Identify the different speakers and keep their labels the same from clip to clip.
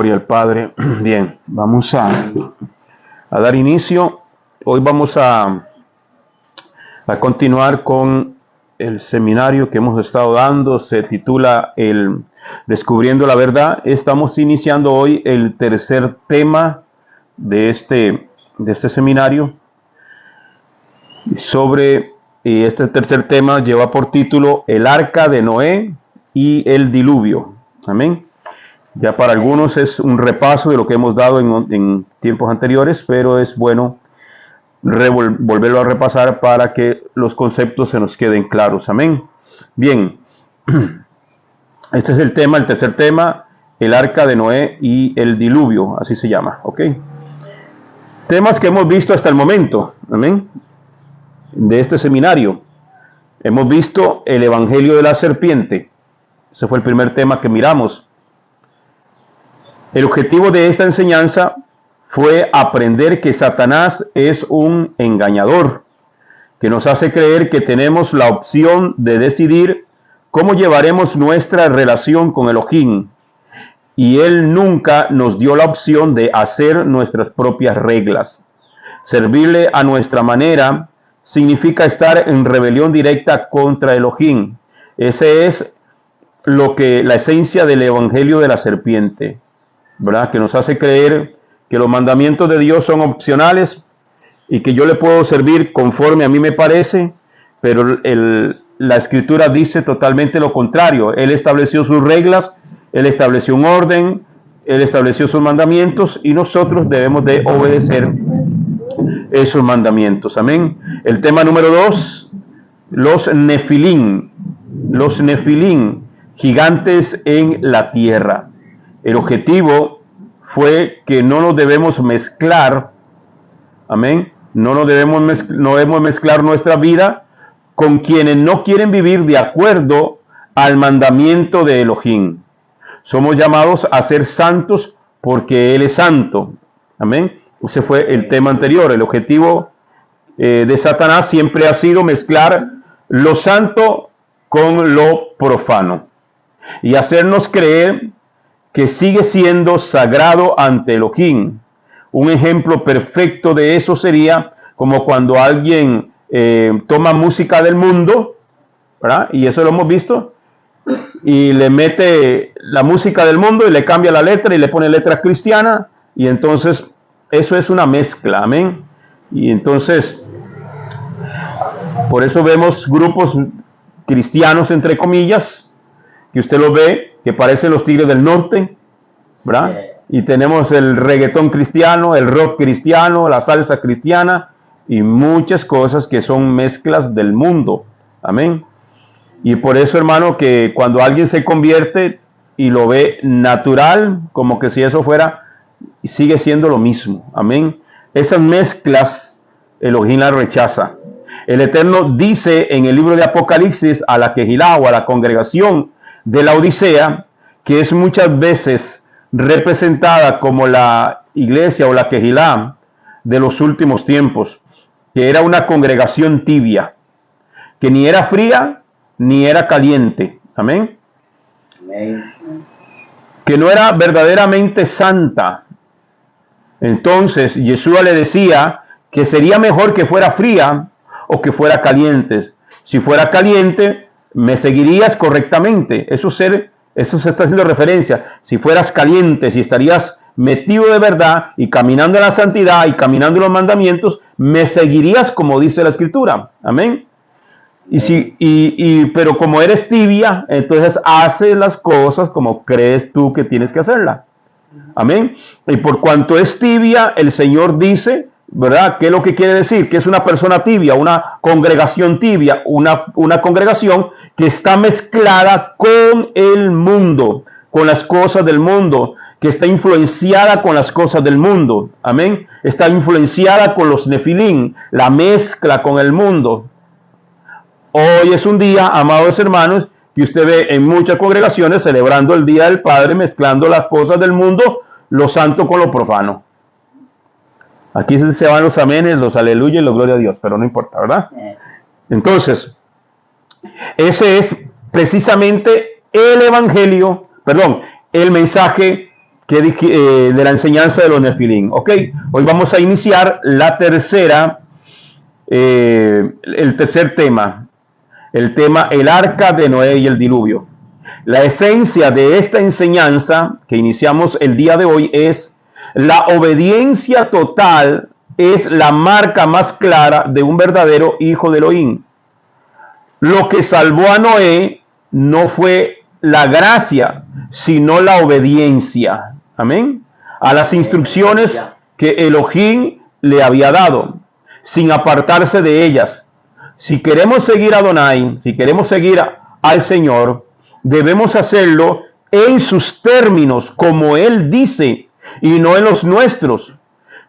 Speaker 1: Gloria al Padre. Bien, vamos a dar inicio. Hoy vamos a continuar con el seminario que hemos estado dando. Se titula el Descubriendo la Verdad. Estamos iniciando hoy el tercer tema de este seminario. Este tercer tema lleva por título El Arca de Noé y el Diluvio. Amén. Ya para algunos es un repaso de lo que hemos dado en tiempos anteriores, pero es bueno volverlo a repasar para que los conceptos se nos queden claros. Amén. Bien, este es el tercer tema, el arca de Noé y el diluvio, así se llama, ¿ok? Temas que hemos visto hasta el momento, amén, de este seminario. Hemos visto el evangelio de la serpiente, ese fue el primer tema que miramos. El objetivo de esta enseñanza fue aprender que Satanás es un engañador, que nos hace creer que tenemos la opción de decidir cómo llevaremos nuestra relación con Elohim, y él nunca nos dio la opción de hacer nuestras propias reglas. Servirle a nuestra manera significa estar en rebelión directa contra Elohim. Ese es la esencia del evangelio de la serpiente, ¿verdad? Que nos hace creer que los mandamientos de Dios son opcionales y que yo le puedo servir conforme a mí me parece, pero la Escritura dice totalmente lo contrario. Él estableció sus reglas, Él estableció un orden, Él estableció sus mandamientos y nosotros debemos de obedecer esos mandamientos. Amén. El tema número 2, los Nefilim, gigantes en la tierra. El objetivo fue que no nos debemos mezclar, amén, no debemos mezclar nuestra vida con quienes no quieren vivir de acuerdo al mandamiento de Elohim. Somos llamados a ser santos porque Él es santo, amén. Ese fue el tema anterior. El objetivo de Satanás siempre ha sido mezclar lo santo con lo profano y hacernos creer que sigue siendo sagrado ante Elohim. Un ejemplo perfecto de eso sería como cuando alguien toma música del mundo, ¿verdad? Y eso lo hemos visto, y le mete la música del mundo y le cambia la letra y le pone letra cristiana, y entonces eso es una mezcla, amén. Y entonces, por eso vemos grupos cristianos, entre comillas, que usted lo ve, que parecen los Tigres del Norte, ¿verdad? Y tenemos el reggaetón cristiano, el rock cristiano, la salsa cristiana y muchas cosas que son mezclas del mundo. Amén. Y por eso, hermano, que cuando alguien se convierte y lo ve natural, como que si eso fuera, sigue siendo lo mismo. Amén. Esas mezclas, Elohim las rechaza. El Eterno dice en el libro de Apocalipsis a la Quejilá o a la congregación de la Odisea, que es muchas veces representada como la iglesia o la Quejilá de los últimos tiempos, que era una congregación tibia, que ni era fría ni era caliente, amén, que no era verdaderamente santa. Entonces Yeshua le decía que sería mejor que fuera fría o que fuera caliente. Si fuera caliente, me seguirías correctamente. Eso se está haciendo referencia. Si fueras caliente, si estarías metido de verdad y caminando en la santidad y caminando en los mandamientos, me seguirías como dice la Escritura. Amén. Pero como eres tibia, entonces haces las cosas como crees tú que tienes que hacerlas. Amén. Y por cuanto es tibia, el Señor dice, ¿verdad? ¿Qué es lo que quiere decir? Que es una persona tibia, una congregación tibia, una congregación que está mezclada con el mundo, con las cosas del mundo, que está influenciada con las cosas del mundo. Amén. Está influenciada con los Nefilim, la mezcla con el mundo. Hoy es un día, amados hermanos, que usted ve en muchas congregaciones celebrando el Día del Padre, mezclando las cosas del mundo, lo santo con lo profano. Aquí se van los amenes, los aleluya y los gloria a Dios, pero no importa, ¿verdad? Entonces, ese es precisamente el evangelio, el mensaje de la enseñanza de los Nefilim. Ok, hoy vamos a iniciar la tercera, el tercer tema, el arca de Noé y el diluvio. La esencia de esta enseñanza que iniciamos el día de hoy es: la obediencia total es la marca más clara de un verdadero hijo de Elohim. Lo que salvó a Noé no fue la gracia, sino la obediencia. Amén. A las instrucciones que Elohim le había dado, sin apartarse de ellas. Si queremos seguir a Adonai, si queremos seguir al Señor, debemos hacerlo en sus términos, como Él dice, y no en los nuestros.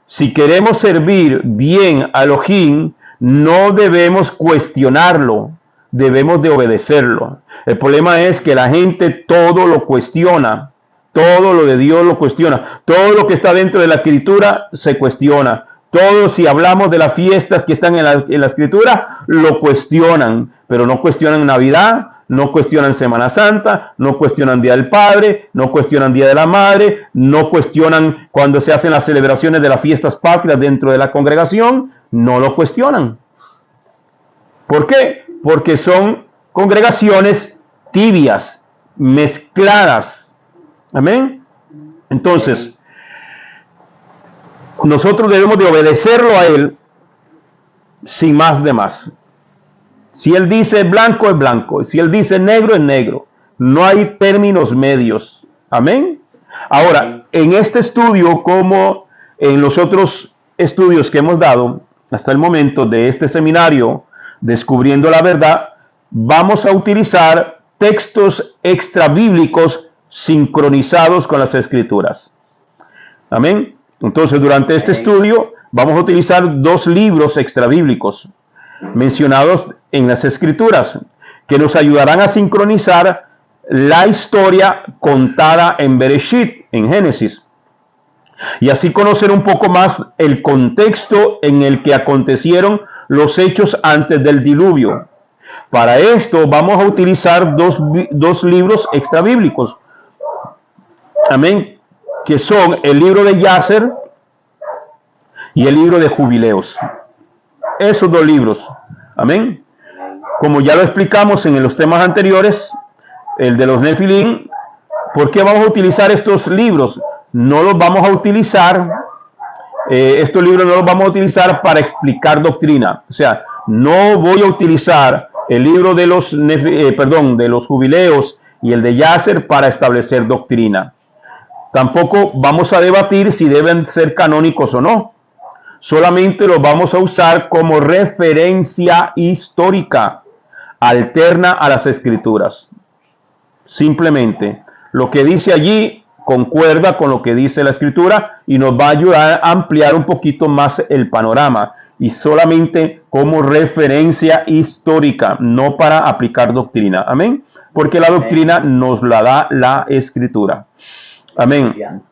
Speaker 1: Si queremos servir bien a Elohim, no debemos cuestionarlo, debemos de obedecerlo. El problema es que la gente todo lo cuestiona. Todo lo de Dios lo cuestiona. Todo lo que está dentro de la Escritura se cuestiona. Todo, si hablamos de las fiestas que están en la Escritura, lo cuestionan. Pero no cuestionan Navidad, no cuestionan Semana Santa, no cuestionan Día del Padre, no cuestionan Día de la Madre, no cuestionan cuando se hacen las celebraciones de las fiestas patrias dentro de la congregación. No lo cuestionan. ¿Por qué? Porque son congregaciones tibias, mezcladas. Amén. Entonces, nosotros debemos de obedecerlo a Él sin más de más. Si Él dice blanco, es blanco. Si Él dice negro, es negro. No hay términos medios. Amén. Ahora, en este estudio, como en los otros estudios que hemos dado hasta el momento de este seminario, Descubriendo la Verdad, vamos a utilizar textos extrabíblicos sincronizados con las Escrituras. Amén. Entonces, durante este estudio vamos a utilizar dos libros extrabíblicos mencionados en las Escrituras, que nos ayudarán a sincronizar la historia contada en Bereshit, en Génesis, y así conocer un poco más el contexto en el que acontecieron los hechos antes del diluvio. Para esto vamos a utilizar dos libros extrabíblicos. Amén. Que son el libro de Yaser y el libro de Jubileos. Esos dos libros. Amén. Como ya lo explicamos en los temas anteriores, el de los Nefilim, ¿por qué vamos a utilizar estos libros? No los vamos a utilizar, estos libros no los vamos a utilizar para explicar doctrina. O sea, no voy a utilizar el libro de los, de los Jubileos y el de Yaser para establecer doctrina. Tampoco vamos a debatir si deben ser canónicos o no. Solamente los vamos a usar como referencia histórica alterna a las Escrituras. Simplemente lo que dice allí concuerda con lo que dice la Escritura y nos va a ayudar a ampliar un poquito más el panorama, y solamente como referencia histórica, no para aplicar doctrina. Amén. Porque la doctrina nos la da la Escritura. Amén.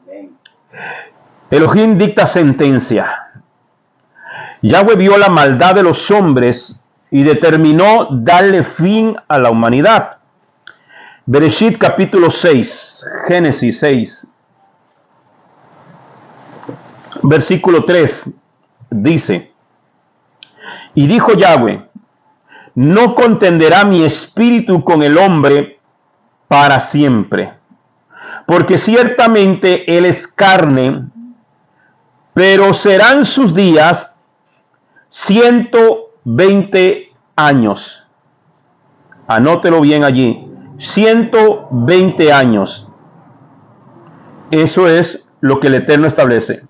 Speaker 1: Elohim dicta sentencia. Yahweh vio la maldad de los hombres y determinó darle fin a la humanidad. Bereshit capítulo 6, Génesis 6, versículo 3, dice: y dijo Yahweh, no contenderá mi espíritu con el hombre para siempre, porque ciertamente él es carne, pero serán sus días 120 años. Anótelo bien allí. 120 años. Eso es lo que el Eterno establece.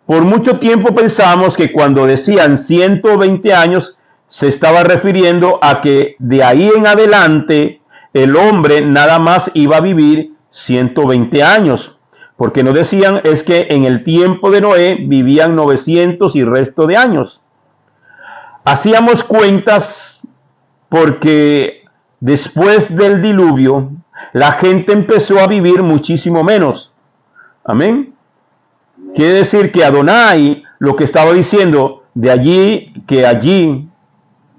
Speaker 1: Por mucho tiempo pensamos que cuando decían 120 años se estaba refiriendo a que de ahí en adelante el hombre nada más iba a vivir 120 años. Porque no decían es que en el tiempo de Noé vivían 900 y resto de años. Hacíamos cuentas porque después del diluvio, la gente empezó a vivir muchísimo menos. Amén. Quiere decir que Adonai, lo que estaba diciendo, de allí, que allí,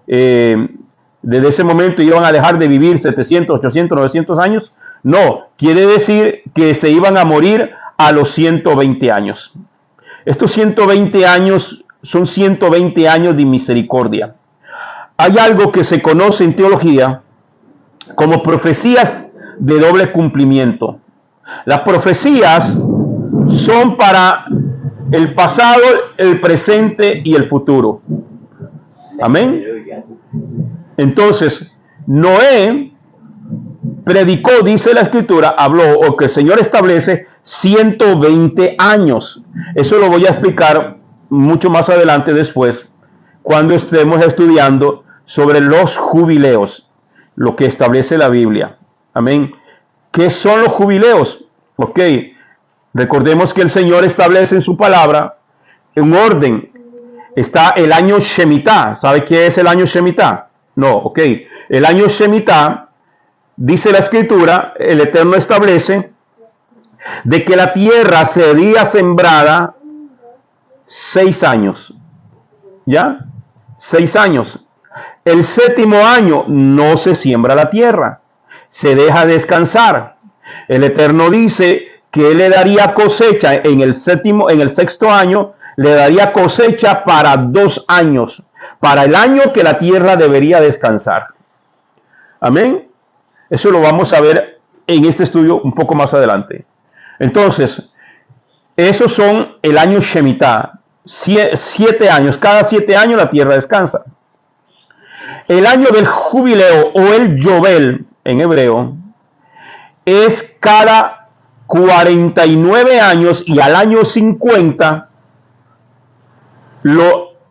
Speaker 1: desde ese momento iban a dejar de vivir 700, 800, 900 años. No, quiere decir que se iban a morir a los 120 años. Estos 120 años son 120 años de misericordia. Hay algo que se conoce en teología como profecías de doble cumplimiento. Las profecías son para el pasado, el presente y el futuro. Amén. Entonces, Noé predicó, dice la escritura, habló, o que el Señor establece 120 años. Eso lo voy a explicar mucho más adelante después, cuando estemos estudiando sobre los jubileos, lo que establece la Biblia. Amén. ¿Qué son los jubileos? Ok, recordemos que el Señor establece en su palabra un orden. Está el año Shemitah. ¿Sabe qué es el año Shemitah? No, ok. El año Shemitah, dice la escritura, el Eterno establece de que la tierra sería sembrada 6 años. ¿Ya? 6 años. El 7º año no se siembra la tierra, se deja descansar. El Eterno dice que Él le daría cosecha en el 6º año, le daría cosecha para 2 años, para el año que la tierra debería descansar. Amén. Eso lo vamos a ver en este estudio un poco más adelante. Entonces, esos son el año Shemitah. 7 años, cada 7 años la tierra descansa. El año del jubileo o el Yobel en hebreo es cada 49 años y al año 50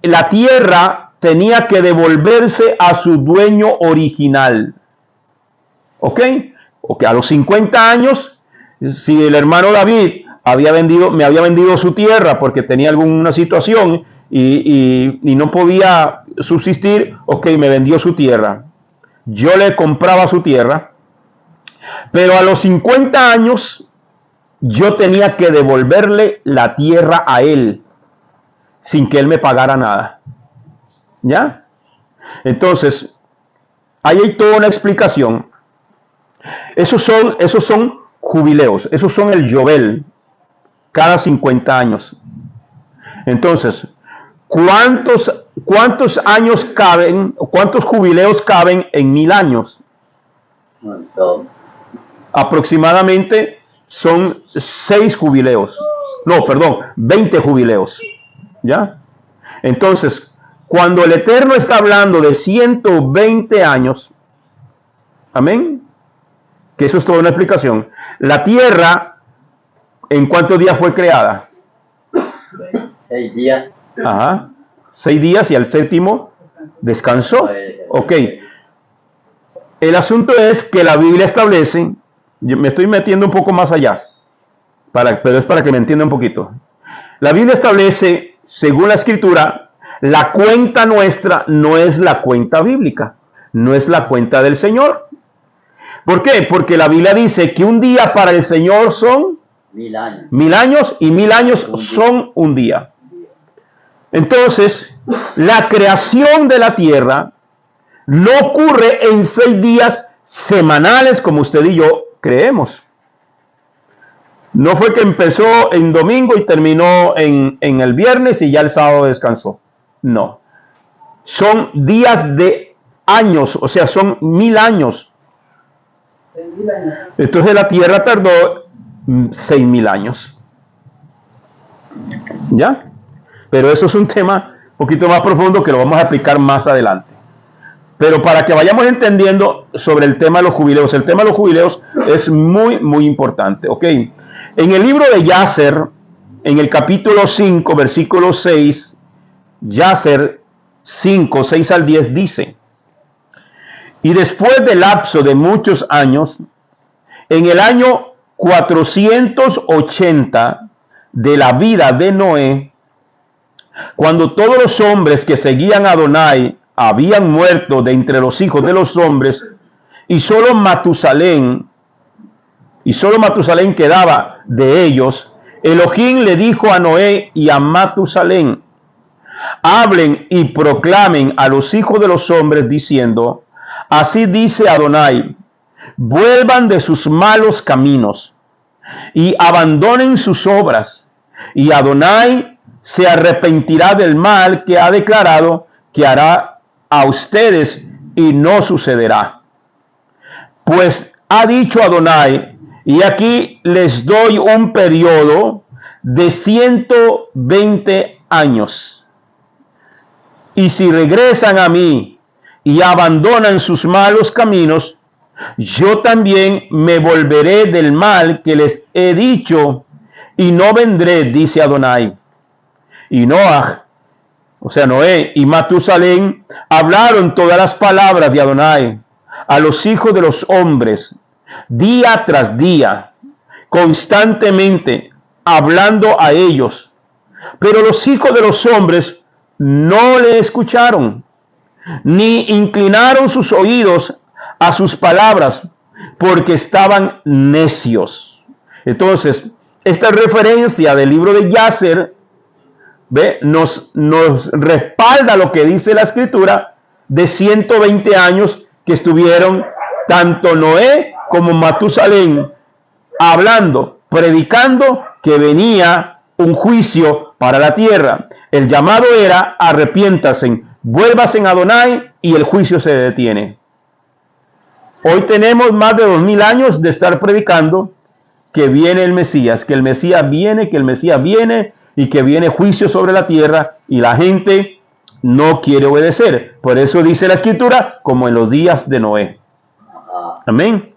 Speaker 1: la tierra tenía que devolverse a su dueño original. ¿Ok? A los 50 años, si el hermano David me había vendido su tierra porque tenía alguna situación y no podía subsistir, ok, me vendió su tierra. Yo le compraba su tierra, pero a los 50 años yo tenía que devolverle la tierra a él sin que él me pagara nada. ¿Ya? Entonces, ahí hay toda una explicación. Esos son jubileos, esos son el Yobel, cada 50 años. Entonces, ¿cuántos años caben, cuántos jubileos caben en 1000 años? Aproximadamente son 6 jubileos. No, perdón, 20 jubileos. ¿Ya? Entonces, cuando el Eterno está hablando de 120 años, amén, que eso es toda una explicación. La tierra, ¿en cuántos días fue creada?
Speaker 2: 6 días.
Speaker 1: Ajá, 6 días y al 7º descansó. Ok. El asunto es que la Biblia establece, yo me estoy metiendo un poco más allá, pero es para que me entienda un poquito. La Biblia establece, según la escritura, la cuenta nuestra no es la cuenta bíblica, no es la cuenta del Señor. ¿Por qué? Porque la Biblia dice que un día para el Señor son
Speaker 2: 1000 años.
Speaker 1: 1000 años y 1000 años son un día. Entonces, la creación de la tierra no ocurre en 6 días semanales como usted y yo creemos. No fue que empezó en domingo y terminó en el viernes y ya el sábado descansó. No. Son días de años, o sea, son 1000 años. Entonces la tierra tardó 6000 años. ¿Ya? Pero eso es un tema un poquito más profundo que lo vamos a explicar más adelante. Pero para que vayamos entendiendo sobre el tema de los jubileos, el tema de los jubileos es muy, muy importante. ¿Ok? En el libro de Yacer, en el capítulo 5, versículo 6, Yacer 5, 6 al 10 dice: y después del lapso de muchos años, en el año 480 de la vida de Noé, cuando todos los hombres que seguían a Adonai habían muerto de entre los hijos de los hombres, y solo Matusalén quedaba de ellos, Elohim le dijo a Noé y a Matusalén: hablen y proclamen a los hijos de los hombres diciendo: así dice Adonai, vuelvan de sus malos caminos y abandonen sus obras, y Adonai se arrepentirá del mal que ha declarado que hará a ustedes, y no sucederá. Pues ha dicho Adonai, y aquí les doy un periodo de 120 años. Y si regresan a mí y abandonan sus malos caminos, yo también me volveré del mal que les he dicho, y no vendré, dice Adonai. Y Noah, o sea, Noé y Matusalén, hablaron todas las palabras de Adonai a los hijos de los hombres, día tras día, constantemente hablando a ellos. Pero los hijos de los hombres no le escucharon, ni inclinaron sus oídos a sus palabras, porque estaban necios. Entonces, esta referencia del libro de Yacer, nos respalda lo que dice la escritura de 120 años que estuvieron tanto Noé como Matusalén hablando, predicando que venía un juicio para la tierra. El llamado era: arrepiéntanse, vuélvanse en Adonai, y el juicio se detiene. Hoy tenemos más de 2000 años de estar predicando que viene el Mesías, que el Mesías viene, y que viene juicio sobre la tierra, y la gente no quiere obedecer. Por eso dice la escritura, como en los días de Noé. Amén.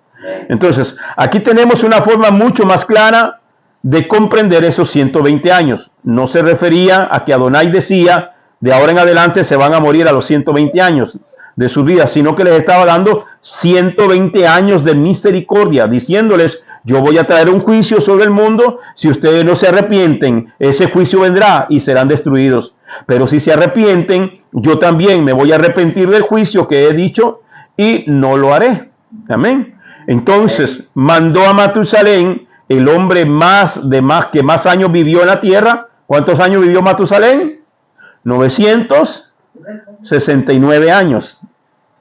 Speaker 1: Entonces, aquí tenemos una forma mucho más clara de comprender esos 120 años. No se refería a que Adonai decía, de ahora en adelante se van a morir a los 120 años de su vida, sino que les estaba dando 120 años de misericordia, diciéndoles: yo voy a traer un juicio sobre el mundo. Si ustedes no se arrepienten, ese juicio vendrá y serán destruidos. Pero si se arrepienten, yo también me voy a arrepentir del juicio que he dicho y no lo haré. Amén. Entonces mandó a Matusalén, el hombre que más años vivió en la tierra. ¿Cuántos años vivió Matusalén? 969 años.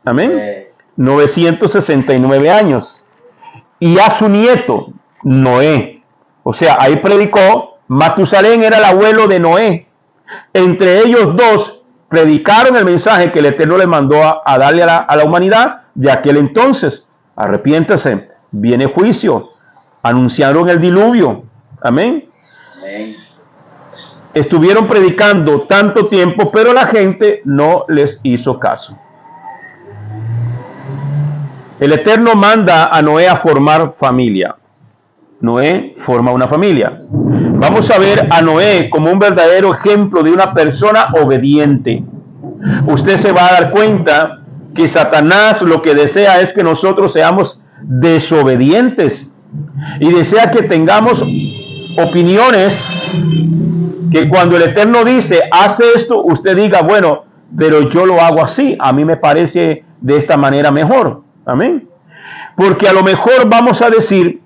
Speaker 1: Amén. 969 años. Y a su nieto, Noé. O sea, ahí predicó. Matusalén era el abuelo de Noé. Entre ellos dos predicaron el mensaje que el Eterno le mandó a darle a la humanidad de aquel entonces. Arrepiéntase, viene juicio. Anunciaron el diluvio. Amén.
Speaker 2: Amén.
Speaker 1: Estuvieron predicando tanto tiempo, pero la gente no les hizo caso. El Eterno manda a Noé a formar familia. Noé forma una familia. Vamos a ver a Noé como un verdadero ejemplo de una persona obediente. Usted se va a dar cuenta que Satanás lo que desea es que nosotros seamos desobedientes, y desea que tengamos opiniones que cuando el Eterno dice: haz esto, usted diga: bueno, pero yo lo hago así, a mí me parece de esta manera mejor. Amén. Porque a lo mejor vamos a decir: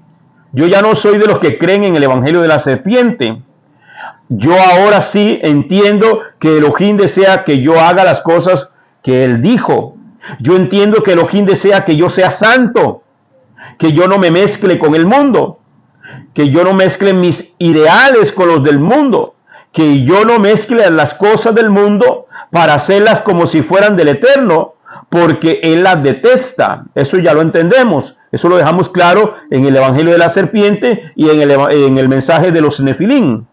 Speaker 1: yo ya no soy de los que creen en el evangelio de la serpiente. Yo ahora sí entiendo que Elohim desea que yo haga las cosas que él dijo. Yo entiendo que Elohim desea que yo sea santo, que yo no me mezcle con el mundo, que yo no mezcle mis ideales con los del mundo, que yo no mezcle las cosas del mundo para hacerlas como si fueran del Eterno, porque él las detesta. Eso ya lo entendemos. Eso lo dejamos claro en el evangelio de la serpiente y en el mensaje de los Nefilín.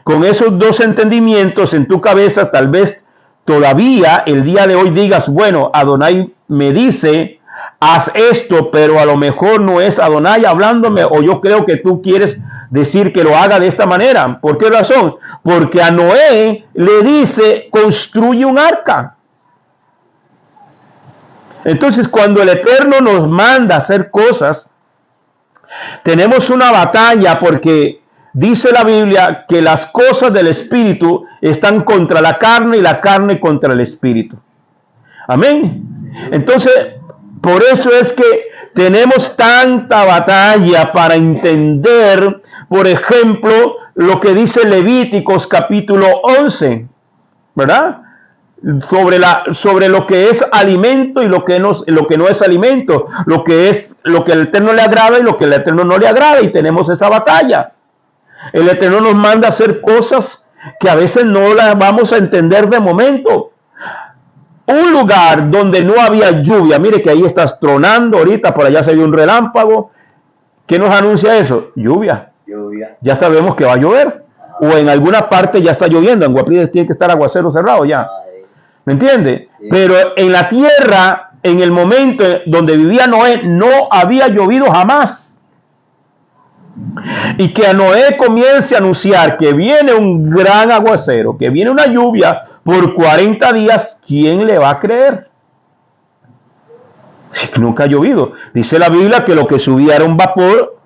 Speaker 1: Con esos dos entendimientos en tu cabeza, tal vez todavía el día de hoy digas: bueno, Adonai me dice: haz esto, pero a lo mejor no es Adonai hablándome, o yo creo que tú quieres decir que lo haga de esta manera. ¿Por qué razón? Porque a Noé le dice: construye un arca. Entonces, cuando el Eterno nos manda a hacer cosas, tenemos una batalla, porque dice la Biblia que las cosas del Espíritu están contra la carne y la carne contra el Espíritu. Amén. Entonces, por eso es que tenemos tanta batalla para entender, por ejemplo, lo que dice Levíticos capítulo 11, ¿verdad? sobre lo que es alimento y lo que no es alimento, lo que el Eterno le agrada y lo que el Eterno no le agrada, y tenemos esa batalla. El Eterno nos manda a hacer cosas que a veces no las vamos a entender de momento. Un lugar donde no había lluvia, mire que ahí estás tronando ahorita, por allá se ve un relámpago. ¿Qué nos anuncia eso? Lluvia. Ya sabemos que va a llover, o en alguna parte ya está lloviendo. En Guapiles tiene que estar aguacero cerrado ya. ¿Me entiende? Sí. Pero en la tierra, en el momento donde vivía Noé, no había llovido jamás. Y que a Noé comience a anunciar que viene un gran aguacero, que viene una lluvia por 40 días, ¿quién le va a creer? Si nunca ha llovido. Dice la Biblia que lo que subía era un vapor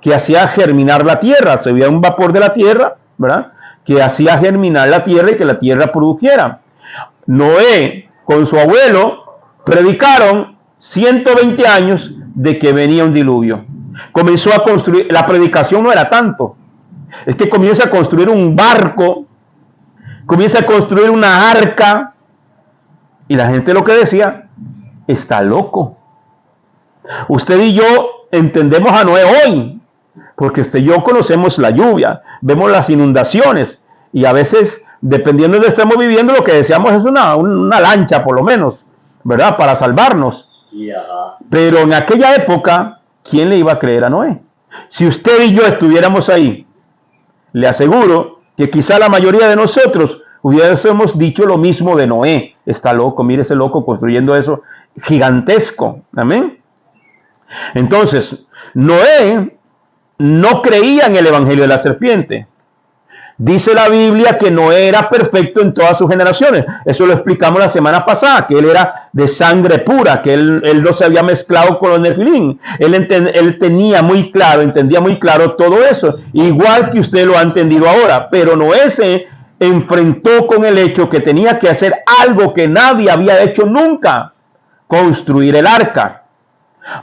Speaker 1: que hacía germinar la tierra. Subía un vapor de la tierra, ¿verdad? Que hacía germinar la tierra y que la tierra produjera. Noé con su abuelo predicaron 120 años de que venía un diluvio. Comenzó a construir, la predicación no era tanto, es que comienza a construir un barco, comienza a construir una arca, y la gente lo que decía, está loco. Usted y yo entendemos a Noé hoy, porque usted y yo conocemos la lluvia, vemos las inundaciones, y a veces, dependiendo de lo que estemos viviendo, lo que deseamos es una lancha, por lo menos, ¿verdad? Para salvarnos. Pero en aquella época, ¿quién le iba a creer a Noé? Si usted y yo estuviéramos ahí, le aseguro que quizá la mayoría de nosotros hubiésemos dicho lo mismo de Noé. Está loco, mire ese loco construyendo eso gigantesco. Amén. Entonces, Noé no creía en el evangelio de la serpiente. Dice la Biblia que Noé era perfecto en todas sus generaciones. Eso lo explicamos la semana pasada, que él era de sangre pura, que él no se había mezclado con los nefilín. Él entendía muy claro todo eso, igual que usted lo ha entendido ahora. Pero Noé se enfrentó con el hecho que tenía que hacer algo que nadie había hecho nunca: construir el arca,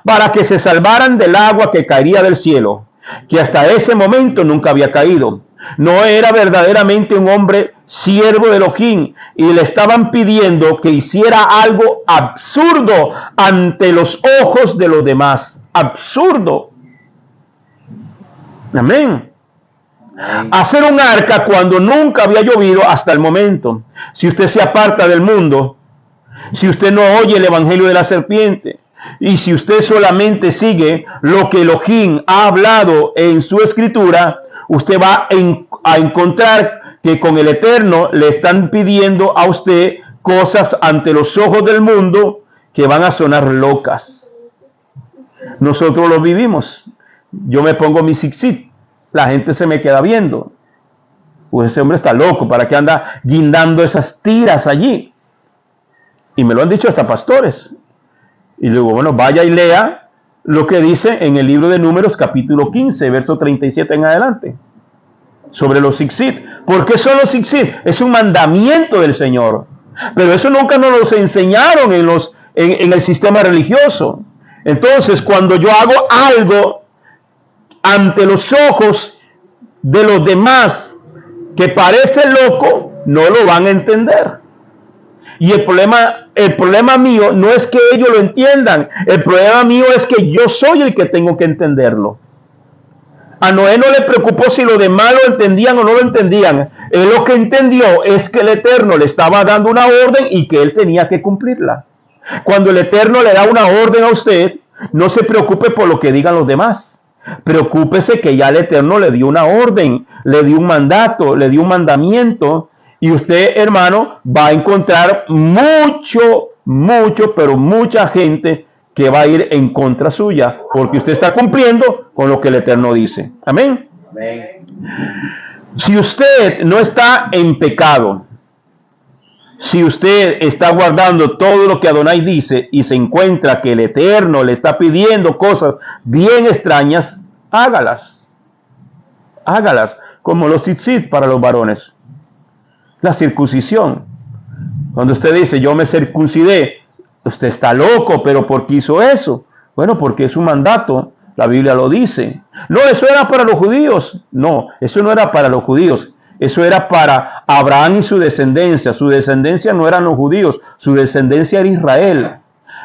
Speaker 1: para que se salvaran del agua que caería del cielo, que hasta ese momento nunca había caído. Noé era verdaderamente un hombre siervo de Elohim, y le estaban pidiendo que hiciera algo absurdo ante los ojos de los demás. Absurdo. Amén. Hacer un arca cuando nunca había llovido hasta el momento. Si usted se aparta del mundo, si usted no oye el evangelio de la serpiente, y si usted solamente sigue lo que Elohim ha hablado en su escritura, usted va a encontrar que con el Eterno le están pidiendo a usted cosas ante los ojos del mundo que van a sonar locas. Nosotros lo vivimos. Yo me pongo mi zig-zig, la gente se me queda viendo. Pues ese hombre está loco, ¿para qué anda guindando esas tiras allí? Y me lo han dicho hasta pastores. Y luego, bueno, vaya y lea lo que dice en el libro de Números, capítulo 15, verso 37 en adelante, sobre los zig-zig. ¿Por qué son los zig-zig? Es un mandamiento del Señor, pero eso nunca nos lo enseñaron en el sistema religioso. Entonces, cuando yo hago algo ante los ojos de los demás que parece loco, no lo van a entender. Y el problema mío no es que ellos lo entiendan. El problema mío es que yo soy el que tengo que entenderlo. A Noé no le preocupó si los demás lo entendían o no lo entendían. Él lo que entendió es que el Eterno le estaba dando una orden y que él tenía que cumplirla. Cuando el Eterno le da una orden a usted, no se preocupe por lo que digan los demás. Preocúpese que ya el Eterno le dio una orden, le dio un mandato, le dio un mandamiento. Y usted, hermano, va a encontrar pero mucha gente que va a ir en contra suya, porque usted está cumpliendo con lo que el Eterno dice. Amén. Amén. Si usted no está en pecado, si usted está guardando todo lo que Adonai dice y se encuentra que el Eterno le está pidiendo cosas bien extrañas, hágalas. Hágalas, como los tzitzit para los varones. La circuncisión. Cuando usted dice, yo me circuncidé, usted está loco, pero ¿por qué hizo eso? Bueno, porque es un mandato, la Biblia lo dice. No, eso era para los judíos. No, eso no era para los judíos. Eso era para Abraham y su descendencia. Su descendencia no eran los judíos, su descendencia era Israel.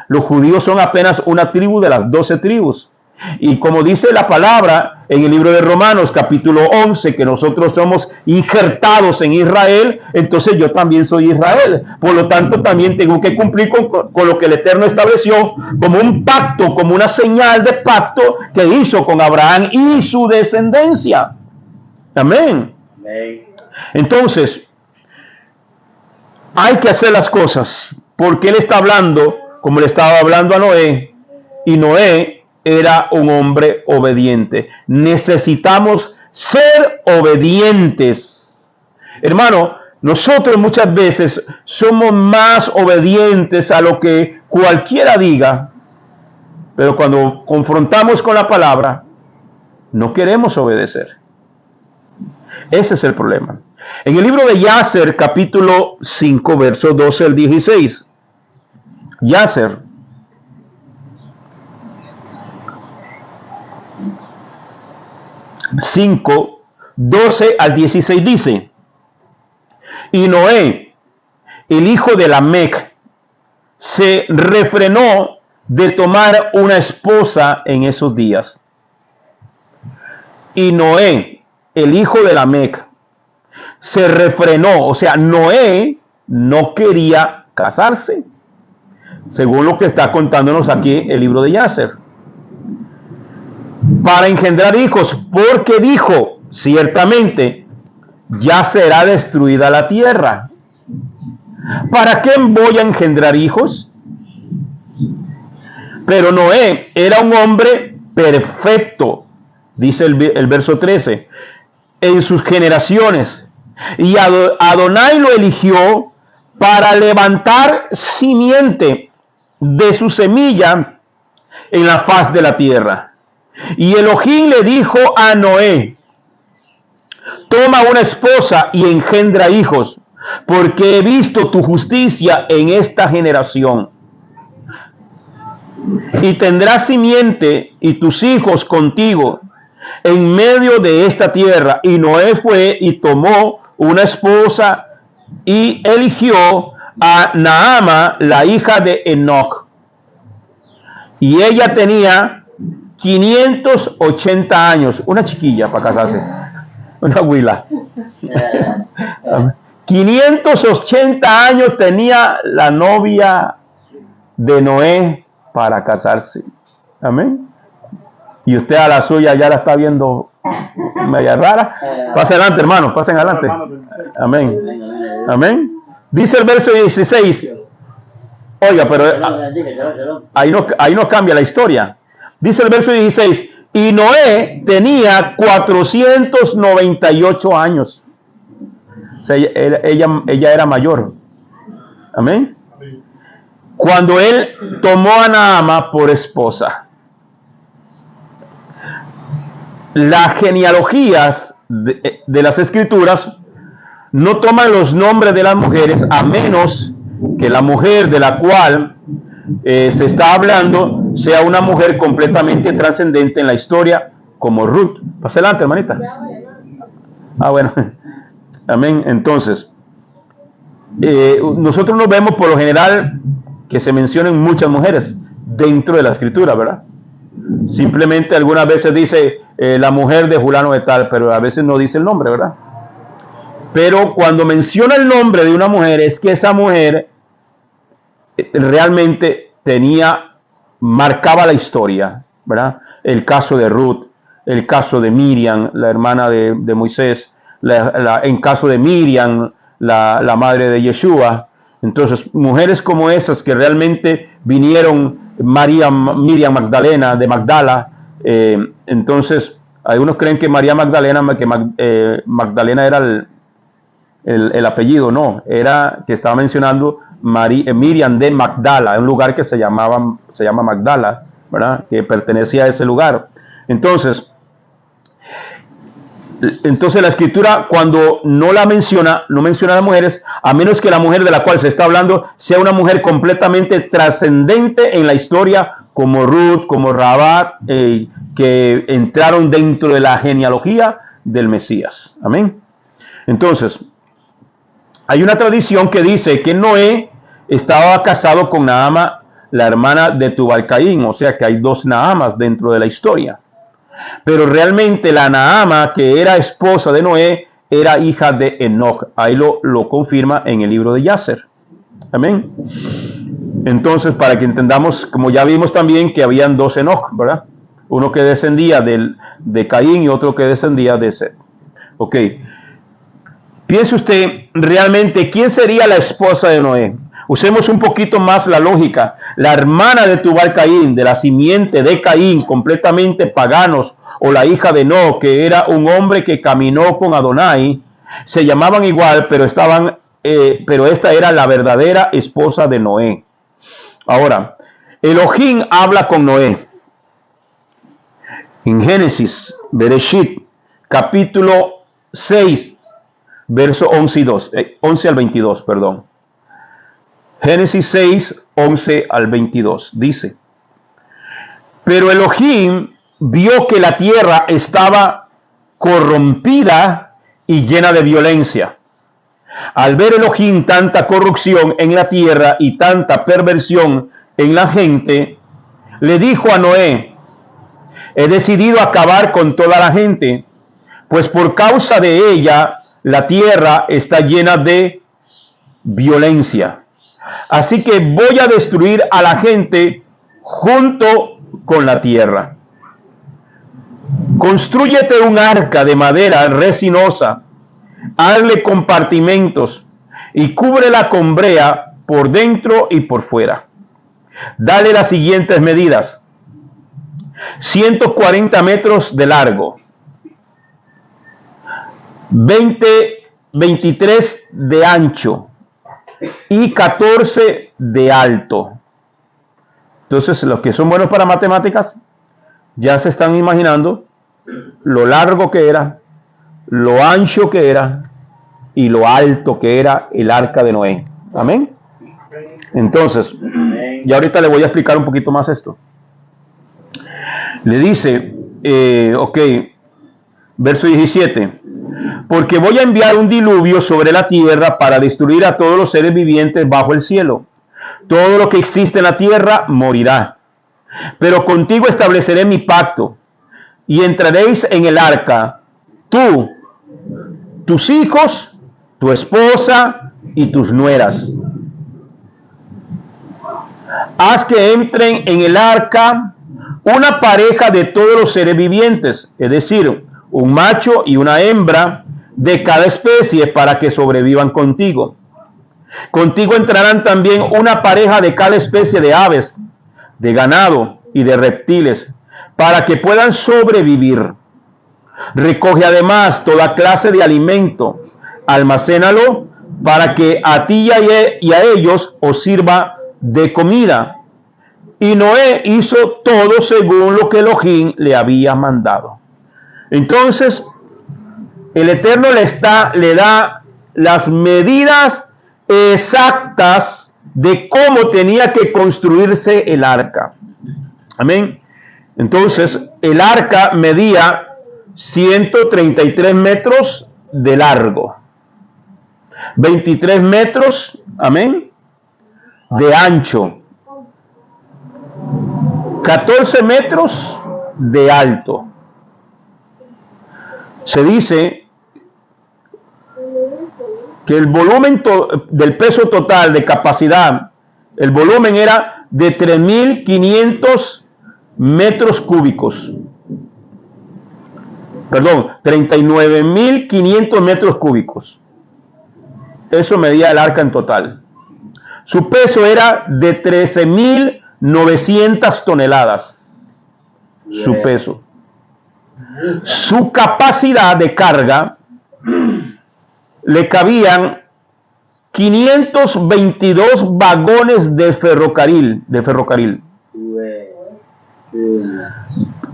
Speaker 1: Los judíos son apenas una tribu de las 12 tribus. Y como dice la palabra en el libro de Romanos capítulo 11, que nosotros somos injertados en Israel, entonces yo también soy Israel. Por lo tanto, también tengo que cumplir con lo que el Eterno estableció como un pacto, como una señal de pacto que hizo con Abraham y su descendencia. Amén. Entonces, hay que hacer las cosas porque Él está hablando como le estaba hablando a Noé, y Noé era un hombre obediente. Necesitamos ser obedientes. Hermano, nosotros muchas veces somos más obedientes a lo que cualquiera diga, pero cuando confrontamos con la palabra, no queremos obedecer. Ese es el problema. En el libro de Yacer, capítulo 5, versos 12 al 16. Yacer. Cinco, 12 al 16 dice: y Noé, el hijo de Lamec, se refrenó de tomar una esposa en esos días. Y Noé, el hijo de Lamec, se refrenó, o sea, Noé no quería casarse, según lo que está contándonos aquí el libro de Yacer, para engendrar hijos, porque dijo, ciertamente, ya será destruida la tierra. ¿Para qué voy a engendrar hijos? Pero Noé era un hombre perfecto, dice el verso 13, en sus generaciones, y Adonai lo eligió para levantar simiente de su semilla en la faz de la tierra. Y Elohim le dijo a Noé: toma una esposa y engendra hijos, porque he visto tu justicia en esta generación. Y tendrás simiente y tus hijos contigo en medio de esta tierra. Y Noé fue y tomó una esposa y eligió a Naama, la hija de Enoc. Y ella tenía 580 años, una chiquilla para casarse, una huila. 580 años tenía la novia de Noé para casarse. Amén. Y usted a la suya ya la está viendo media rara. Pasen adelante, hermanos, pasen adelante. Amén. Amén. Dice el verso 16. Oiga, pero ahí no cambia la historia. Dice el verso 16, y Noé tenía 498 años. O sea, ella era mayor. Amén. Cuando él tomó a Naama por esposa. Las genealogías de las escrituras no toman los nombres de las mujeres, a menos que la mujer de la cual se está hablando sea una mujer completamente trascendente en la historia, como Ruth. Pase adelante, hermanita. Bueno. Amén. Entonces, nosotros nos vemos por lo general que se mencionan muchas mujeres dentro de la escritura, ¿verdad? Simplemente algunas veces dice la mujer de fulano de tal, pero a veces no dice el nombre, ¿verdad? Pero cuando menciona el nombre de una mujer, es que esa mujer realmente marcaba la historia, ¿verdad? El caso de Ruth, el caso de Miriam, la hermana de Moisés, en caso de Miriam, la madre de Yeshua. Entonces, mujeres como esas que realmente vinieron, Miriam Magdalena, de Magdala. Entonces, algunos creen que María Magdalena, Magdalena era el apellido. No, era que estaba mencionando Miriam de Magdala, un lugar que se llama Magdala, ¿verdad? Que pertenecía a ese lugar. Entonces la escritura, cuando no menciona a las mujeres, a menos que la mujer de la cual se está hablando sea una mujer completamente trascendente en la historia, como Ruth, como Rabat, que entraron dentro de la genealogía del Mesías. Amén. Entonces, hay una tradición que dice que Noé estaba casado con Naama, la hermana de Tubal-Caín, o sea que hay dos Naamas dentro de la historia. Pero realmente la Naama, que era esposa de Noé, era hija de Enoc. Ahí lo confirma en el libro de Yaser. Amén. Entonces, para que entendamos, como ya vimos también que habían dos Enoc, ¿verdad? Uno que descendía de Caín y otro que descendía de Set. Ok. Piense usted realmente, ¿quién sería la esposa de Noé? Usemos un poquito más la lógica. La hermana de Tubal-Caín, de la simiente de Caín, completamente paganos, o la hija de No, que era un hombre que caminó con Adonai, se llamaban igual, pero esta era la verdadera esposa de Noé. Ahora, Elohim habla con Noé. En Génesis, Bereshit, capítulo 6, verso 11 al 22, perdón. Génesis 6, 11 al 22, dice: pero Elohim vio que la tierra estaba corrompida y llena de violencia. Al ver Elohim tanta corrupción en la tierra y tanta perversión en la gente, le dijo a Noé: he decidido acabar con toda la gente, pues por causa de ella la tierra está llena de violencia. Así que voy a destruir a la gente junto con la tierra. Constrúyete un arca de madera resinosa, hazle compartimentos y cúbrela con brea por dentro y por fuera. Dale las siguientes medidas: 140 metros de largo, 23 de ancho y 14 de alto. Entonces, los que son buenos para matemáticas ya se están imaginando lo largo que era, lo ancho que era y lo alto que era el arca de Noé. Amén. Entonces, y ahorita le voy a explicar un poquito más esto. Le dice, verso 17: porque voy a enviar un diluvio sobre la tierra para destruir a todos los seres vivientes bajo el cielo. Todo lo que existe en la tierra morirá. Pero contigo estableceré mi pacto y entraréis en el arca, tú, tus hijos, tu esposa y tus nueras. Haz que entren en el arca una pareja de todos los seres vivientes, es decir, un macho y una hembra de cada especie, para que sobrevivan contigo. Contigo entrarán también una pareja de cada especie de aves, de ganado y de reptiles, para que puedan sobrevivir. Recoge además toda clase de alimento, almacénalo para que a ti y a ellos os sirva de comida. Y Noé hizo todo según lo que Elohim le había mandado. Entonces, el Eterno le da las medidas exactas de cómo tenía que construirse el arca. Amén. Entonces, el arca medía 133 metros de largo, 23 metros, amén, de ancho, 14 metros de alto. Se dice que el volumen del peso total de capacidad, el volumen era de 3.500 metros cúbicos. Perdón, 39.500 metros cúbicos. Eso medía el arca en total. Su peso era de 13.900 toneladas. Su peso. Su capacidad de carga le cabían 522 vagones de ferrocarril.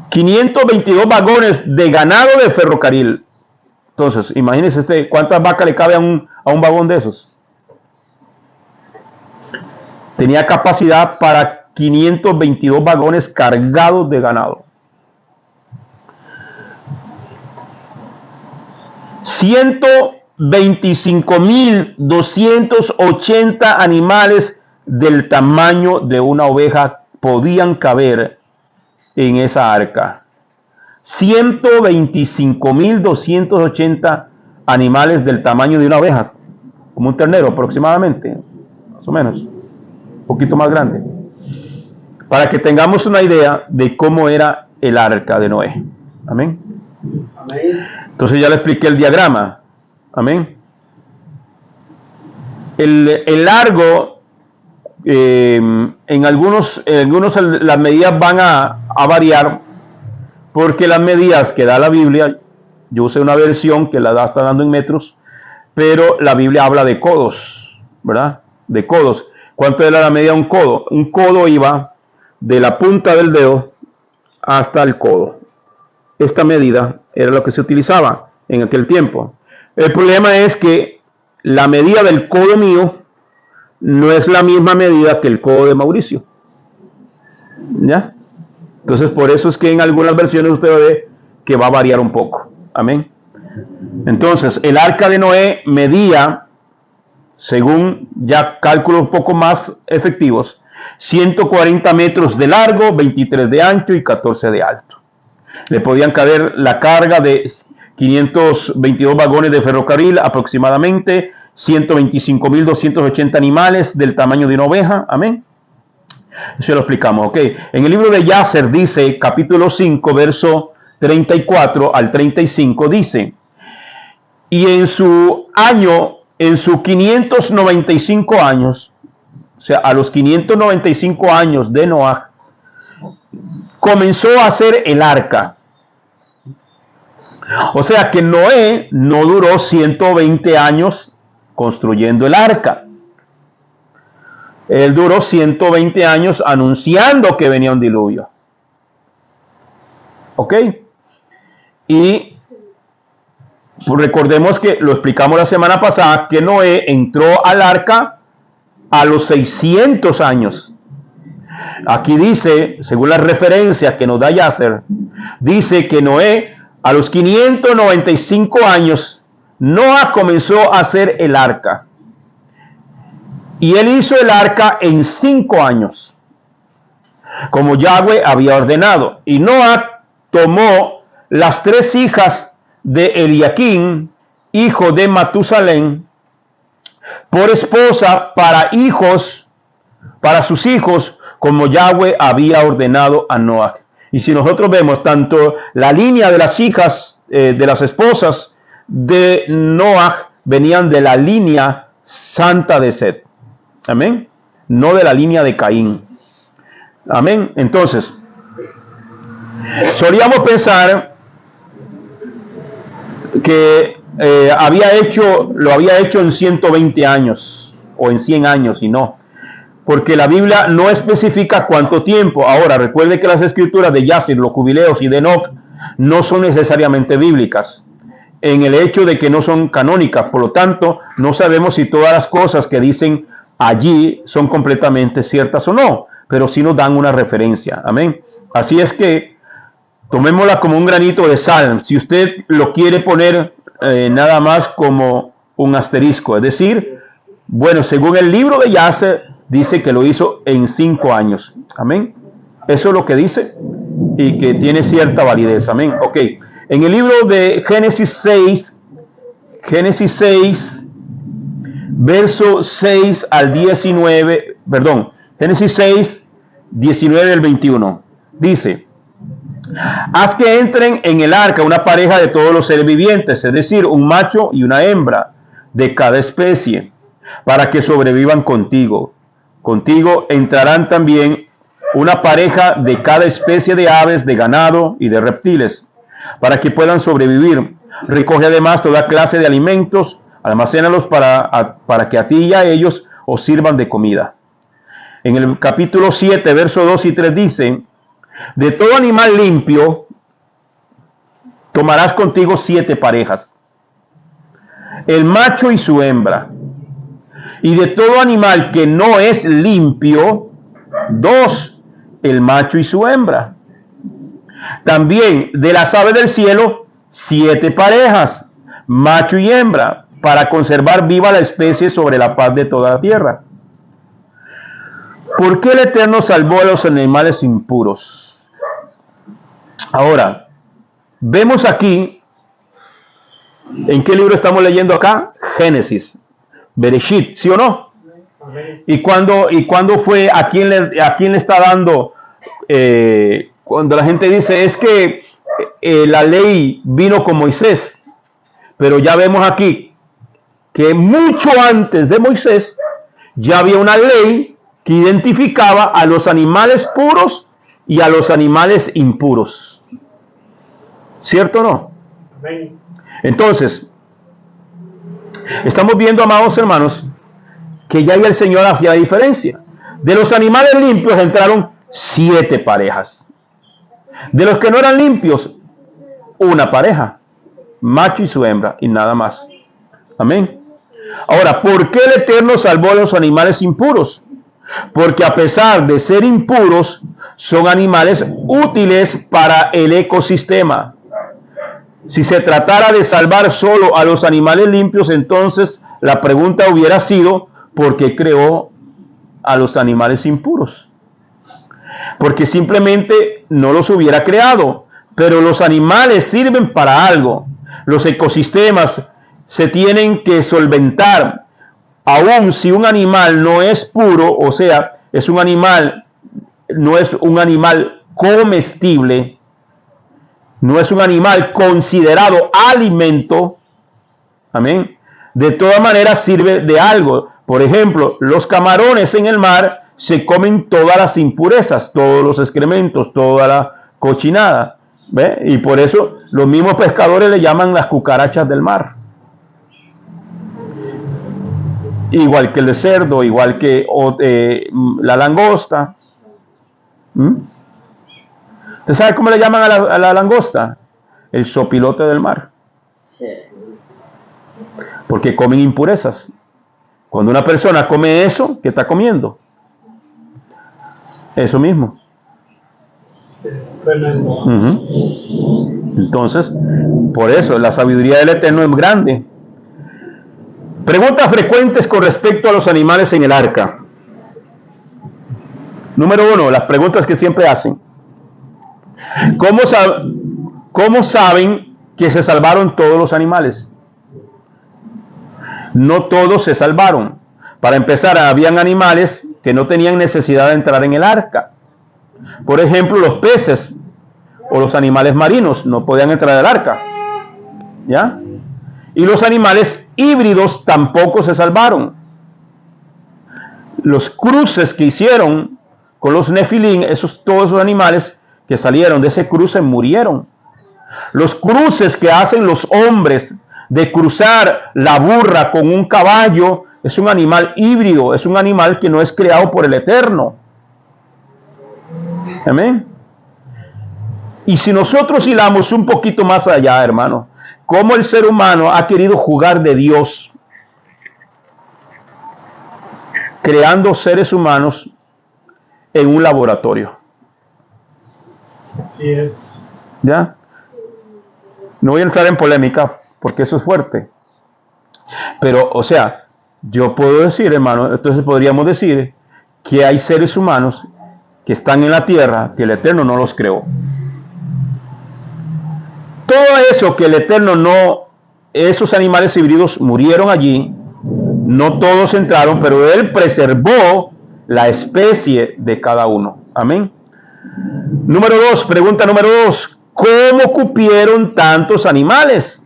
Speaker 1: 522 vagones de ganado de ferrocarril. Entonces, imagínense cuántas vacas le cabe a un vagón de esos. Tenía capacidad para 522 vagones cargados de ganado. 120 25.280 animales del tamaño de una oveja podían caber en esa arca. 125.280 animales del tamaño de una oveja, como un ternero aproximadamente, más o menos, un poquito más grande, para que tengamos una idea de cómo era el arca de Noé. Amén.
Speaker 2: Amén.
Speaker 1: Entonces ya le expliqué el diagrama. Amén. El largo, en algunos las medidas van a variar, porque las medidas que da la Biblia, yo usé una versión que está dando en metros, pero la Biblia habla de codos, ¿verdad? De codos. ¿Cuánto era la medida de un codo? Un codo iba de la punta del dedo hasta el codo. Esta medida era lo que se utilizaba en aquel tiempo. El problema es que la medida del codo mío no es la misma medida que el codo de Mauricio. ¿Ya? Entonces, por eso es que en algunas versiones usted ve que va a variar un poco. Amén. Entonces, el arca de Noé medía, según ya cálculos un poco más efectivos, 140 metros de largo, 23 de ancho y 14 de alto. Le podían caber la carga de 522 vagones de ferrocarril, aproximadamente 125.280 animales del tamaño de una oveja. Amén. Eso lo explicamos, ok. En el libro de Yacer dice, capítulo 5, verso 34 al 35, dice: y en su 595 años, o sea, a los 595 años de Noah, comenzó a hacer el arca. O sea que Noé no duró 120 años construyendo el arca. Él duró 120 años anunciando que venía un diluvio. ¿Ok? Y recordemos que lo explicamos la semana pasada, que Noé entró al arca a los 600 años. Aquí dice, según las referencias que nos da Yacer, dice que Noé a los 595 años, Noah comenzó a hacer el arca. Y él hizo el arca en 5 años, como Yahweh había ordenado. Y Noah tomó las 3 hijas de Eliakim, hijo de Matusalén, por esposa para sus hijos, como Yahweh había ordenado a Noah. Y si nosotros vemos tanto la línea de las hijas, de las esposas de Noah, venían de la línea santa de Set. Amén. No de la línea de Caín. Amén. Entonces, solíamos pensar que lo había hecho en 120 años o en 100 años, y no. Porque la Biblia no especifica cuánto tiempo. Ahora, recuerde que las escrituras de Yacer, los jubileos y de Enoc no son necesariamente bíblicas, en el hecho de que no son canónicas. Por lo tanto, no sabemos si todas las cosas que dicen allí son completamente ciertas o no, pero sí nos dan una referencia. Amén. Así es que tomémosla como un granito de sal. Si usted lo quiere poner nada más como un asterisco, es decir, bueno, según el libro de Yacer, dice que lo hizo en 5 años. Amén. Eso es lo que dice y que tiene cierta validez. Amén. Ok. En el libro de Génesis 6, verso 6 al 19, Génesis 6, 19 al 21, dice: haz que entren en el arca una pareja de todos los seres vivientes, es decir, un macho y una hembra de cada especie, para que sobrevivan contigo. Contigo entrarán también una pareja de cada especie de aves, de ganado y de reptiles, para que puedan sobrevivir. Recoge además toda clase de alimentos, almacénalos para que a ti y a ellos os sirvan de comida. En el capítulo 7, versos 2 y 3 dice: de todo animal limpio tomarás contigo 7 parejas, el macho y su hembra. Y de todo animal que no es limpio, 2, el macho y su hembra. También de las aves del cielo, 7 parejas, macho y hembra. para conservar viva la especie sobre la faz de toda la tierra. ¿Por qué el Eterno salvó a los animales impuros? Ahora, vemos aquí, ¿en qué libro estamos leyendo acá? Génesis, Bereshit, ¿sí o no? ¿Y cuándo fue? ¿A quién le está dando? Cuando la gente dice, es que la ley vino con Moisés, pero ya vemos aquí que mucho antes de Moisés ya había una ley que identificaba a los animales puros y a los animales impuros. ¿Cierto o no? Entonces, estamos viendo, amados hermanos, que ya el Señor hacía diferencia. De los animales limpios entraron 7 parejas. De los que no eran limpios, una pareja, macho y su hembra, y nada más. Amén. Ahora, ¿por qué el Eterno salvó a los animales impuros? Porque a pesar de ser impuros, son animales útiles para el ecosistema. Si se tratara de salvar solo a los animales limpios, entonces la pregunta hubiera sido, ¿por qué creó a los animales impuros? Porque simplemente no los hubiera creado. Pero los animales sirven para algo. Los ecosistemas se tienen que solventar. Aun si un animal no es puro, o sea, no es un animal comestible, no es un animal considerado alimento, amén, de todas maneras sirve de algo. Por ejemplo, los camarones en el mar se comen todas las impurezas, todos los excrementos, toda la cochinada, ¿ve? Y por eso los mismos pescadores le llaman las cucarachas del mar. Igual que el cerdo, igual que la langosta. ¿Usted sabe cómo le llaman a la langosta? El sopilote del mar. Porque comen impurezas. Cuando una persona come eso, ¿qué está comiendo? Eso mismo. Entonces, por eso la sabiduría del Eterno es grande. Preguntas frecuentes con respecto a los animales en el arca. Número 1, las preguntas que siempre hacen. ¿Cómo saben que se salvaron todos los animales? No todos se salvaron. Para empezar, habían animales que no tenían necesidad de entrar en el arca. Por ejemplo, los peces o los animales marinos no podían entrar al arca. ¿Ya? Y los animales híbridos tampoco se salvaron. Los cruces que hicieron con los nefilín, todos esos animales que salieron de ese cruce murieron. Los cruces que hacen los hombres de cruzar la burra con un caballo es un animal híbrido, es un animal que no es creado por el Eterno. Amén. Y si nosotros hilamos un poquito más allá, hermano, cómo el ser humano ha querido jugar de Dios, creando seres humanos en un laboratorio.
Speaker 3: Así es.
Speaker 1: ¿Ya? No voy a entrar en polémica porque eso es fuerte. Pero, o sea, yo puedo decir, hermano, entonces podríamos decir que hay seres humanos que están en la tierra que el Eterno no los creó. Todo eso que el Eterno no, esos animales híbridos murieron allí, no todos entraron, pero Él preservó la especie de cada uno. Amén. Número 2, pregunta número 2. ¿Cómo cupieron tantos animales?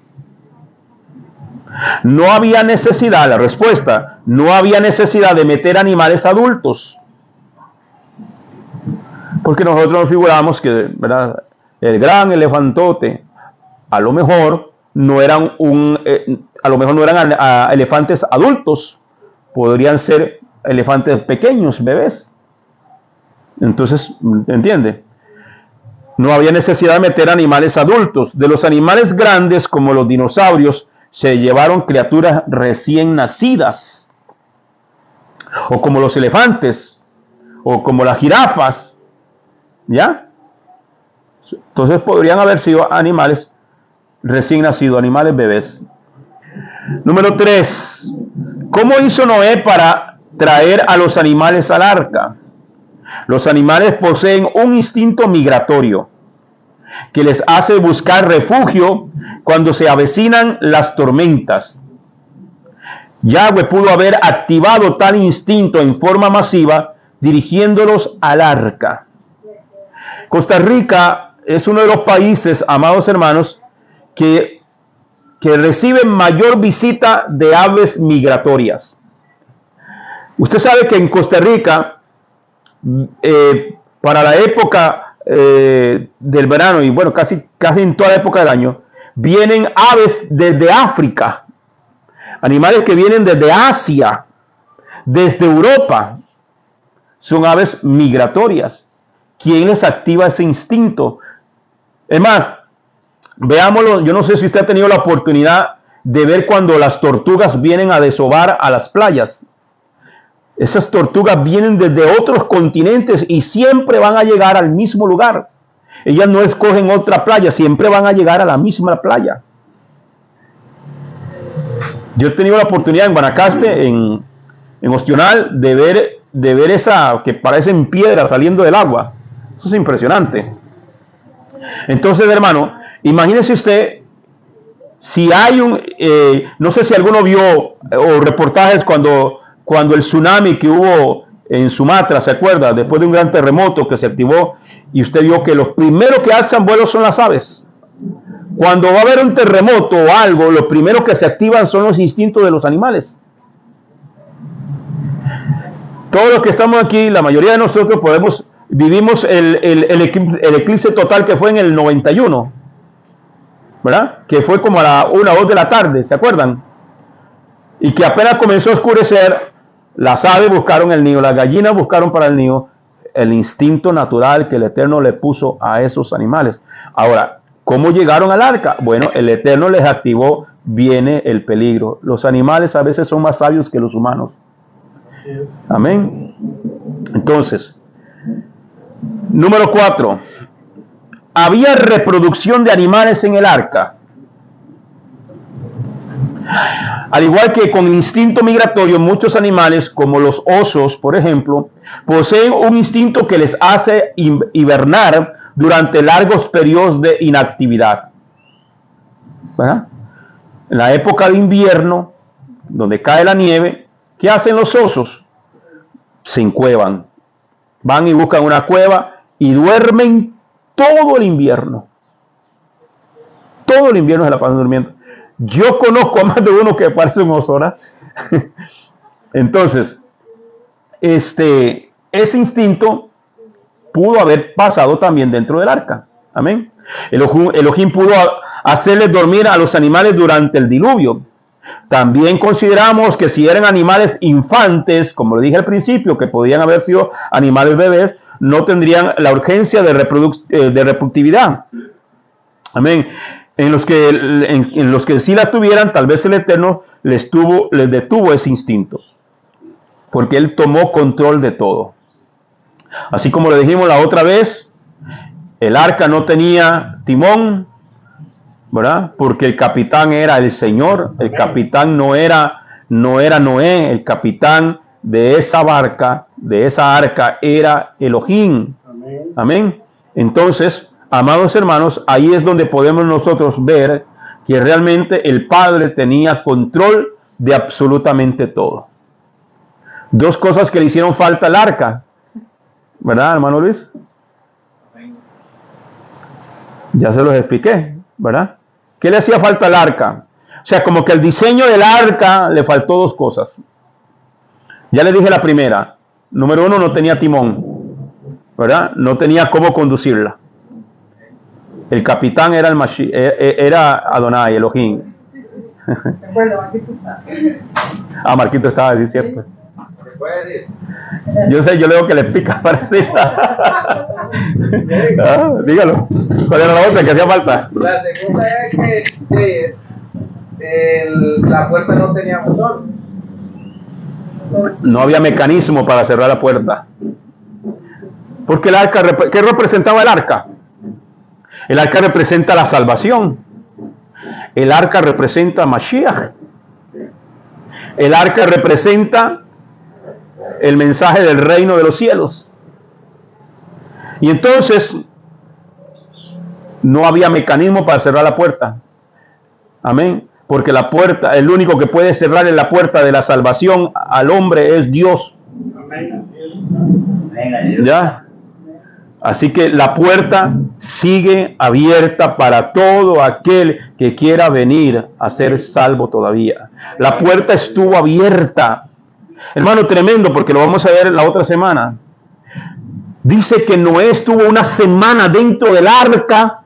Speaker 1: No había necesidad, la respuesta, no había necesidad de meter animales adultos. Porque nosotros nos figuramos que, ¿verdad?, el gran elefantote, a lo mejor no eran elefantes adultos, podrían ser elefantes pequeños, bebés. Entonces, ¿entiende? No había necesidad de meter animales adultos. De los animales grandes, como los dinosaurios, se llevaron criaturas recién nacidas, o como los elefantes, o como las jirafas, ¿ya? Entonces podrían haber sido animales recién nacidos, animales bebés. Número 3. ¿Cómo hizo Noé para traer a los animales al arca? Los animales poseen un instinto migratorio que les hace buscar refugio cuando se avecinan las tormentas. Yahweh pudo haber activado tal instinto en forma masiva dirigiéndolos al arca. Costa Rica es uno de los países, amados hermanos, que reciben mayor visita de aves migratorias. Usted sabe que en Costa Rica, para la época del verano, y bueno, casi en toda la época del año, vienen aves desde África, animales que vienen desde Asia, desde Europa. Son aves migratorias. ¿Quién les activa ese instinto? Es más, veámoslo, yo no sé si usted ha tenido la oportunidad de ver cuando las tortugas vienen a desovar a las playas. Esas tortugas vienen desde otros continentes y siempre van a llegar al mismo lugar. Ellas no escogen otra playa, siempre van a llegar a la misma playa. Yo he tenido la oportunidad en Guanacaste, en Ostional, de ver esa que parecen piedras saliendo del agua. Eso es impresionante. Entonces, hermano, imagínese usted, si hay no sé si alguno vio reportajes cuando el tsunami que hubo en Sumatra, ¿se acuerda? Después de un gran terremoto que se activó, y usted vio que los primeros que alzan vuelo son las aves. Cuando va a haber un terremoto o algo, los primeros que se activan son los instintos de los animales. Todos los que estamos aquí, la mayoría de nosotros vivimos el eclipse total que fue en el 91, ¿verdad? Que fue como a la 1 o 2 de la tarde, ¿se acuerdan? Y que apenas comenzó a oscurecer, las aves buscaron el nido, las gallinas buscaron para el nido, el instinto natural que el Eterno le puso a esos animales. Ahora, ¿cómo llegaron al arca? Bueno, el Eterno les activó, viene el peligro. Los animales a veces son más sabios que los humanos. Amén. Entonces, número 4. Había reproducción de animales en el arca. Al igual que con instinto migratorio, muchos animales, como los osos, por ejemplo, poseen un instinto que les hace hibernar durante largos periodos de inactividad. ¿Verdad? En la época de invierno, donde cae la nieve, ¿qué hacen los osos? Se encuevan. Van y buscan una cueva y duermen todo el invierno. Todo el invierno se la pasan durmiendo. Yo conozco a más de uno que parece un oso, ¿verdad? Entonces, ese instinto pudo haber pasado también dentro del arca. Amén. Elohim pudo hacerles dormir a los animales durante el diluvio. También consideramos que si eran animales infantes, como le dije al principio, que podían haber sido animales bebés, no tendrían la urgencia de reproductividad. Amén. En los que sí la tuvieran, tal vez el Eterno les detuvo ese instinto, porque Él tomó control de todo. Así como le dijimos la otra vez, el arca no tenía timón, ¿verdad? Porque el capitán era el Señor. El capitán no era Noé. El capitán de esa barca, de esa arca, era Elohim. Amén. Amén. Entonces, amados hermanos, ahí es donde podemos nosotros ver que realmente el Padre tenía control de absolutamente todo. Dos cosas que le hicieron falta al arca, ¿verdad, hermano Luis? Ya se los expliqué, ¿verdad? ¿Qué le hacía falta al arca? O sea, como que el diseño del arca le faltó dos cosas. Ya le dije la primera. Número 1, no tenía timón, ¿verdad? No tenía cómo conducirla. El capitán era era Adonai, Elohim.
Speaker 3: Bueno, Marquito está.
Speaker 1: Ah, Marquito estaba, sí, es cierto. Yo sé, yo le digo que le pica para decir. Dígalo. ¿Cuál era la otra que hacía falta?
Speaker 3: La segunda es que la puerta no tenía motor.
Speaker 1: No había mecanismo para cerrar la puerta. Porque el arca, ¿qué representaba el arca? El arca representa la salvación. El arca representa Mashiach. El arca representa el mensaje del reino de los cielos. Y entonces no había mecanismo para cerrar la puerta. Amén. Porque la puerta, el único que puede cerrar en la puerta de la salvación al hombre es Dios. ¿Ya? Así que la puerta sigue abierta para todo aquel que quiera venir a ser salvo todavía. La puerta estuvo abierta. Hermano, tremendo, porque lo vamos a ver la otra semana. Dice que Noé estuvo una semana dentro del arca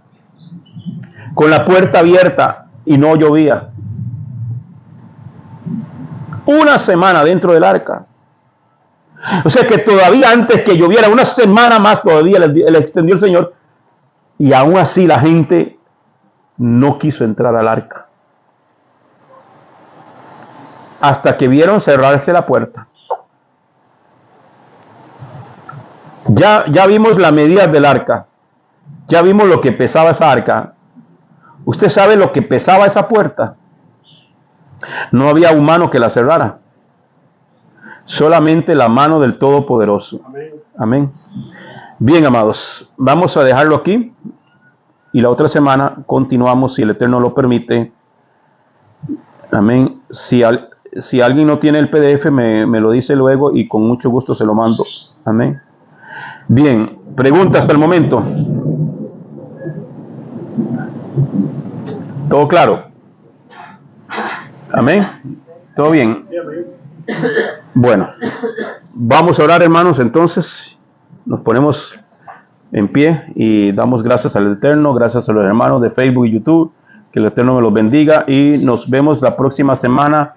Speaker 1: con la puerta abierta y no llovía. Una semana dentro del arca. O sea que todavía antes que lloviera, una semana más todavía le extendió el Señor. Y aún así la gente no quiso entrar al arca. Hasta que vieron cerrarse la puerta. Ya vimos las medidas del arca. Ya vimos lo que pesaba esa arca. ¿Usted sabe lo que pesaba esa puerta? No había humano que la cerrara. Solamente la mano del Todopoderoso. Amén. Amén. Bien, amados, vamos a dejarlo aquí. Y la otra semana continuamos, si el Eterno lo permite. Amén. Si alguien no tiene el PDF, me lo dice luego y con mucho gusto se lo mando. Amén. Bien, pregunta hasta el momento. ¿Todo claro? Amén. ¿Todo bien? Bueno, vamos a orar, hermanos. Entonces nos ponemos en pie y damos gracias al Eterno, gracias a los hermanos de Facebook y YouTube. Que el Eterno me los bendiga y nos vemos la próxima semana.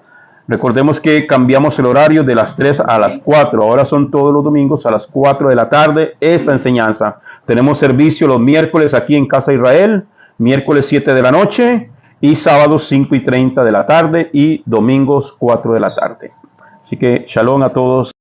Speaker 1: Recordemos que cambiamos el horario de las 3 a las 4. Ahora son todos los domingos a las 4 de la tarde esta enseñanza. Tenemos servicio los miércoles aquí en Casa Israel, miércoles 7 de la noche y sábados 5:30 de la tarde y domingos 4 de la tarde. Así que shalom a todos.